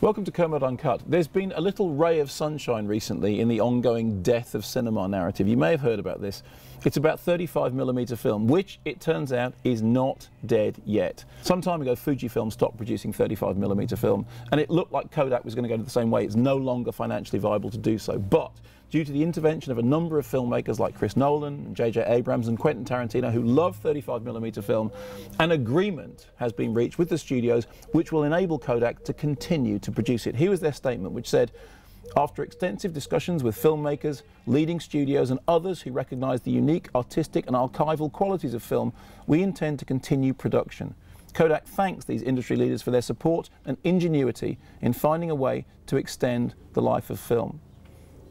Welcome to Kermode Uncut. There's been a little ray of sunshine recently in the ongoing death of cinema narrative. You may have heard about this. It's about 35mm film, which it turns out is not dead yet. Some time ago, Fujifilm stopped producing 35mm film, and it looked like Kodak was going to go the same way. It's no longer financially viable to do so. But due to the intervention of a number of filmmakers like Chris Nolan, J.J. Abrams and Quentin Tarantino, who love 35mm film, an agreement has been reached with the studios which will enable Kodak to continue to produce it. Here was their statement, which said, "After extensive discussions with filmmakers, leading studios and others who recognise the unique artistic and archival qualities of film, we intend to continue production. Kodak thanks these industry leaders for their support and ingenuity in finding a way to extend the life of film."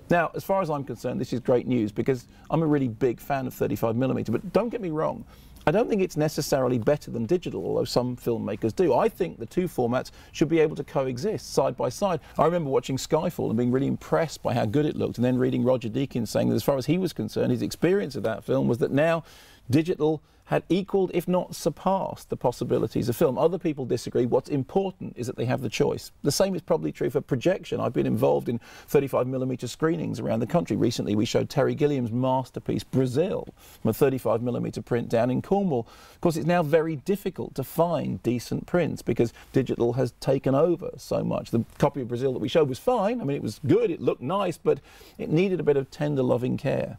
Now, as far as I'm concerned, this is great news because I'm a really big fan of 35mm, but don't get me wrong, I don't think it's necessarily better than digital, although some filmmakers do. I think the two formats should be able to coexist side by side. I remember watching Skyfall and being really impressed by how good it looked, and then reading Roger Deakins saying that as far as he was concerned, his experience of that film was that now digital had equalled, if not surpassed, the possibilities of film. Other people disagree. What's important is that they have the choice. The same is probably true for projection. I've been involved in 35mm screenings around the country. Recently we showed Terry Gilliam's masterpiece, Brazil, from a 35mm print down in Cornwall. Of course, it's now very difficult to find decent prints because digital has taken over so much. The copy of Brazil that we showed was fine. I mean, it was good, it looked nice, but it needed a bit of tender, loving care.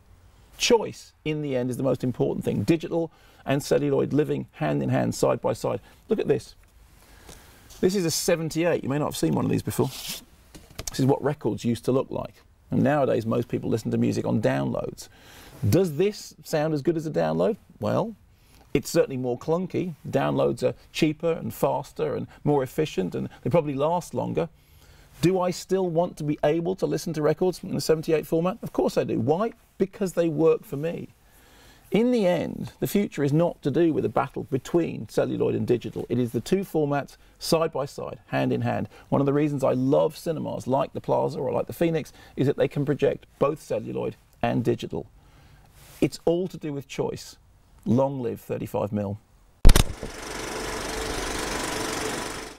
Choice, in the end, is the most important thing. Digital and celluloid living hand in hand, side by side. Look at this. This is a 78. You may not have seen one of these before. This is what records used to look like. And nowadays, most people listen to music on downloads. Does this sound as good as a download? Well, it's certainly more clunky. Downloads are cheaper and faster and more efficient, and they probably last longer. Do I still want to be able to listen to records in a 78 format? Of course I do. Why? Because they work for me. In the end, the future is not to do with a battle between celluloid and digital. It is the two formats side by side, hand in hand. One of the reasons I love cinemas like the Plaza or like the Phoenix is that they can project both celluloid and digital. It's all to do with choice. Long live 35mm.